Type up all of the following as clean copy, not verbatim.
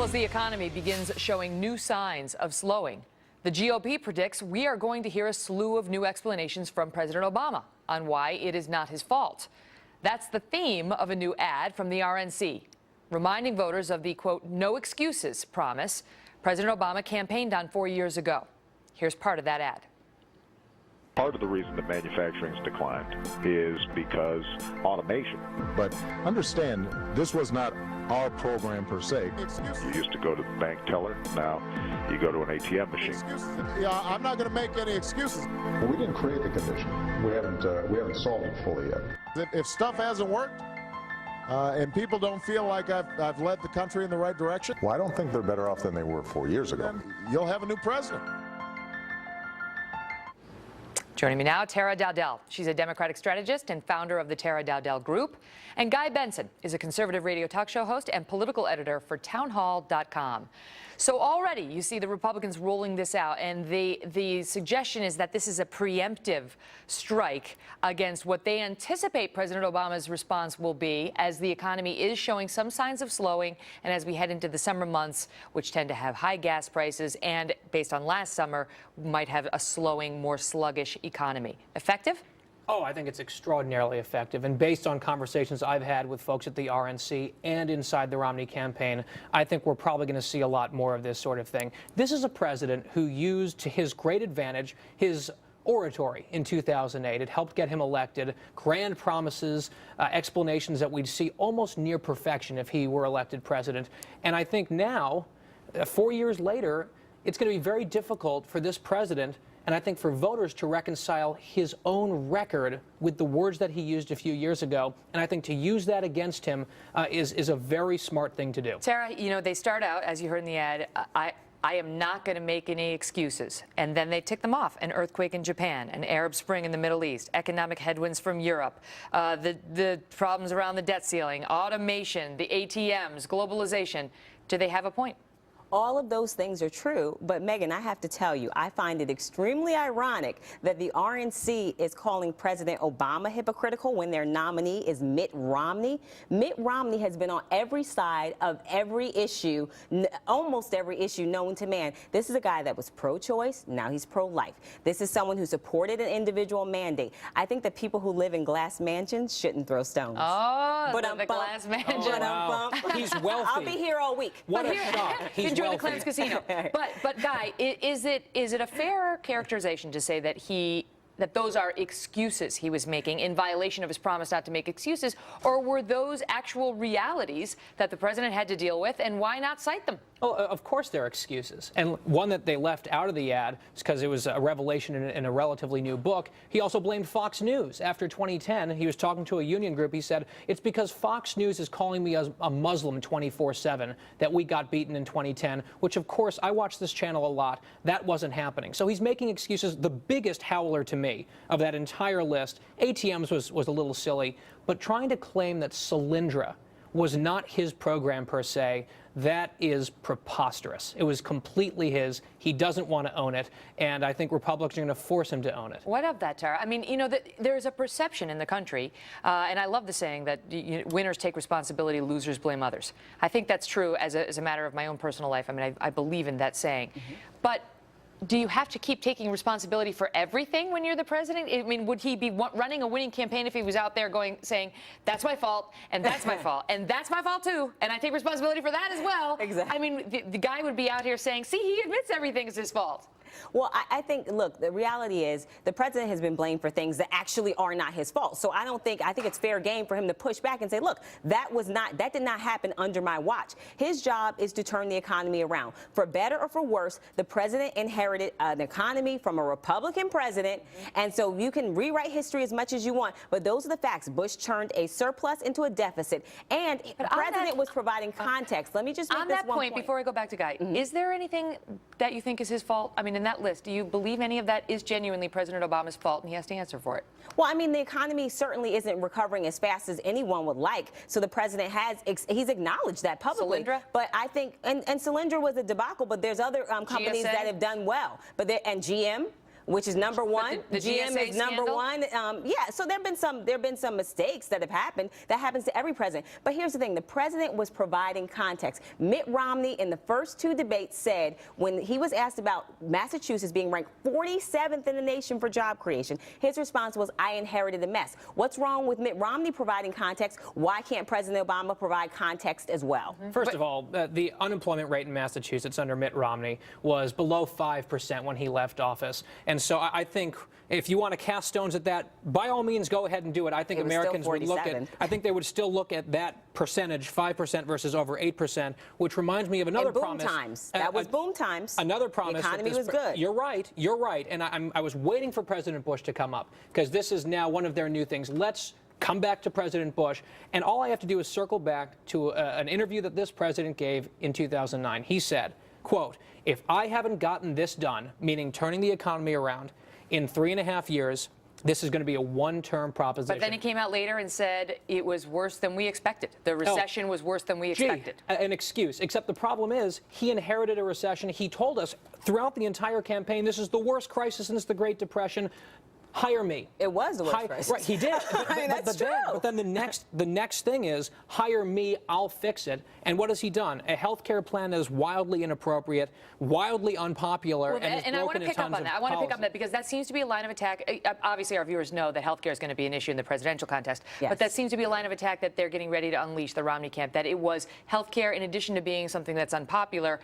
Well, as the economy begins showing new signs of slowing, the GOP predicts we are going to hear a slew of new explanations from President Obama on why it is not his fault. That's the theme of a new ad from the RNC, reminding voters of the, quote, no excuses promise President Obama campaigned on 4 years ago. Here's part of that ad. Part of the reason that manufacturing's declined is because automation. But understand, this was not our program per se. You used to go to the bank teller. Now you go to an ATM machine. Excuses. Yeah, I'm not going to make any excuses. Well, we didn't create the condition. We haven't solved it fully yet. If stuff hasn't worked, and people don't feel like I've led the country in the right direction, Well, I don't think they're better off than they were 4 years ago. then you'll have a new president. Joining me now, Tara Dowdell. She's a Democratic strategist and founder of the Tara Dowdell Group. And Guy Benson is a conservative radio talk show host and political editor for townhall.com. So already you see the Republicans rolling this out, and the suggestion is that this is a preemptive strike against what they anticipate President Obama's response will be as the economy is showing some signs of slowing and as we head into the summer months, which tend to have high gas prices and, based on last summer, might have a slowing, more sluggish economy. Effective? Oh, I think it's extraordinarily effective. And based on conversations I've had with folks at the RNC and inside the Romney campaign, I think we're probably going to see a lot more of this sort of thing. This is a president who used to his great advantage his oratory in 2008. It helped get him elected. Grand promises, explanations that we'd see almost near perfection if he were elected president. And I think now, 4 years later, it's going to be very difficult for this president and I think for voters to reconcile his own record with the words that he used a few years ago. And I think to use that against him is a very smart thing to do. Tara, you know, they start out, as you heard in the ad, I am not going to make any excuses. And then they tick them off. An earthquake in Japan, an Arab Spring in the Middle East, economic headwinds from Europe, the problems around the debt ceiling, automation, the ATMs, globalization. Do they have a point? All of those things are true, but Megan, I have to tell you, I find it extremely ironic that the RNC is calling President Obama hypocritical when their nominee is Mitt Romney. Mitt Romney has been on every side of every issue, almost every issue known to man. This is a guy that was pro-choice, now he's pro-life. This is someone who supported an individual mandate. I think that people who live in glass mansions shouldn't throw stones. Oh, the glass mansion. Oh, wow. He's wealthy. I'll be here all week. What a shock. He's Enjoy wealthy. the Clem's Casino. But Guy, is it a fair characterization to say that those are excuses he was making in violation of his promise not to make excuses, or were those actual realities that the president had to deal with, and why not cite them? Oh, of course there are excuses. And one that they left out of the ad is because it was a revelation in a relatively new book. He also blamed Fox News. After 2010, he was talking to a union group. He said, it's because Fox News is calling me a Muslim 24/7 that we got beaten in 2010, which, of course, I watch this channel a lot. That wasn't happening. So he's making excuses. The biggest howler to me of that entire list, ATMs was a little silly, but trying to claim that Solyndra was not his program per se, that is preposterous. It was completely his. He doesn't want to own it, and I think Republicans are going to force him to own it. What of that, Tara? I mean, you know, there's a perception in the country, and I love the saying that winners take responsibility, losers blame others. I think that's true as a matter of my own personal life. I mean, I believe in that saying. Mm-hmm. But do you have to keep taking responsibility for everything when you're the president? I mean, would he be running a winning campaign if he was out there saying, that's my fault, and that's my fault, and that's my fault too, and I take responsibility for that as well? Exactly. I mean, the guy would be out here saying, see, he admits everything is his fault. Well, I think, look, the reality is the president has been blamed for things that actually are not his fault. So I think it's fair game for him to push back and say, look, that did not happen under my watch. His job is to turn the economy around. For better or for worse, the president inherited an economy from a Republican president. And so you can rewrite history as much as you want, but those are the facts. Bush turned a surplus into a deficit, and the president was providing context. Let me just make this one point. Before I go back to Guy, is there anything that you think is his fault? I mean, in that list, do you believe any of that is genuinely President Obama's fault and he has to answer for it? Well, I mean, the economy certainly isn't recovering as fast as anyone would like. So the president he's acknowledged that publicly. Solyndra? But I think, and Solyndra was a debacle, but there's other companies GSA? that have done well. And GM. which is number one. the GM GSA is number scandal? one. Yeah, so there have been some mistakes that have happened. That happens to every president. But here's the thing: the president was providing context. Mitt Romney, in the first two debates, said when he was asked about Massachusetts being ranked 47th in the nation for job creation, his response was, "I inherited a mess." What's wrong with Mitt Romney providing context? Why can't President Obama provide context as well? First of all, the unemployment rate in Massachusetts under Mitt Romney was below 5% when he left office. And so I think if you want to cast stones at that, by all means, go ahead and do it. I think Americans would look at, I think they would still look at that percentage, 5% versus over 8%, which reminds me of another and boom promise. Times. That was boom times. Another promise. The economy was good. You're right. You're right. And I was waiting for President Bush to come up because this is now one of their new things. Let's come back to President Bush. And all I have to do is circle back to an interview that this president gave in 2009. He said, quote, "If I haven't gotten this done," meaning turning the economy around, "in 3.5 years, this is going to be a one-term proposition." But then he came out later and said it was worse than we expected. The recession was worse than we expected. An excuse. Except the problem is he inherited a recession. He told us throughout the entire campaign, this is the worst crisis since the Great Depression. Hire me. It was the worst crisis. Right, he did. That's true. But then the next thing is, hire me, I'll fix it. And what has he done? A health care plan that is wildly inappropriate, wildly unpopular, and I want to pick up on that. I want to pick up on that because that seems to be a line of attack. Obviously, our viewers know that health care is going to be an issue in the presidential contest. Yes. But that seems to be a line of attack that they're getting ready to unleash, the Romney camp, that it was health care, in addition to being something that's unpopular,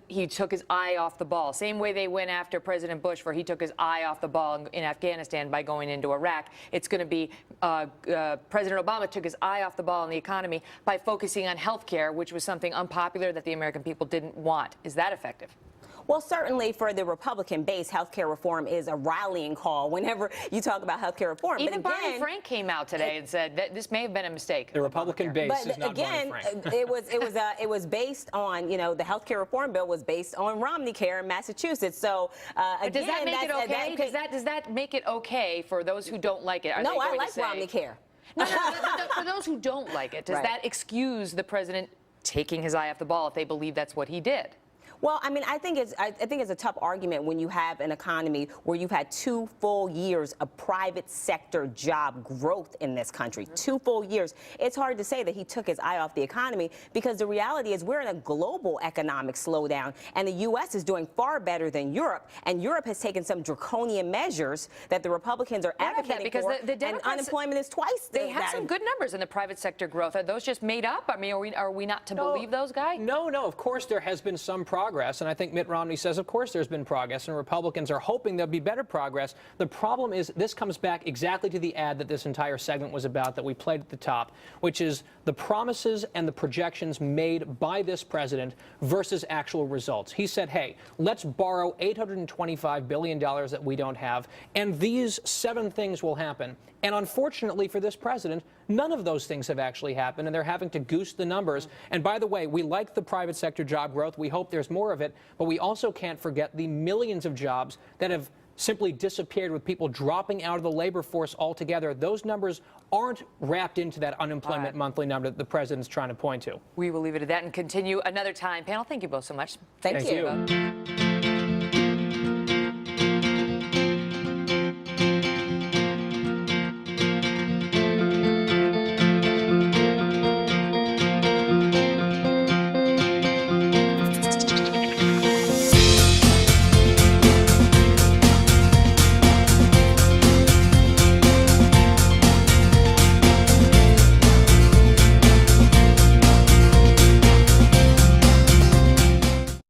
he took his eye off the ball. Same way they went after President Bush, where he took his eye off the ball in Afghanistan by going into Iraq. It's going to be President Obama took his eye off the ball in the economy by focusing on health care, which was something unpopular that the American people didn't want. Is that effective? Well, certainly for the Republican base, health care reform is a rallying call whenever you talk about health care reform. Even Barney Frank came out today and said that this may have been a mistake. The Republican base is not again, Barney Frank. it was based on, the health care reform bill was based on Romney Care in Massachusetts. So but does that make it okay? Does that make it okay for those who don't like it? No, I like Romney Care. No, for those who don't like it, does that excuse the president taking his eye off the ball if they believe that's what he did? Well, I mean, I think it's a tough argument when you have an economy where you've had 2 full years of private sector job growth in this country. 2 full years. It's hard to say that he took his eye off the economy because the reality is we're in a global economic slowdown, and the U.S. is doing far better than Europe, and Europe has taken some draconian measures that the Republicans are advocating because for, the Democrats, and unemployment is twice They have some good numbers in the private sector growth. Are those just made up? I mean, are we not to believe those guys? No. Of course, there has been some progress, and I think Mitt Romney says, of course, there's been progress, and Republicans are hoping there'll be better progress. The problem is this comes back exactly to the ad that this entire segment was about that we played at the top, which is the promises and the projections made by this president versus actual results. He said, hey, let's borrow $825 billion that we don't have, and these 7 things will happen. And unfortunately for this president, none of those things have actually happened, and they're having to goose the numbers. And by the way, we like the private sector job growth. We hope there's more of it, but we also can't forget the millions of jobs that have simply disappeared with people dropping out of the labor force altogether. Those numbers aren't wrapped into that unemployment monthly number that the president's trying to point to. We will leave it at that and continue another time. Panel, thank you both so much. Thank you.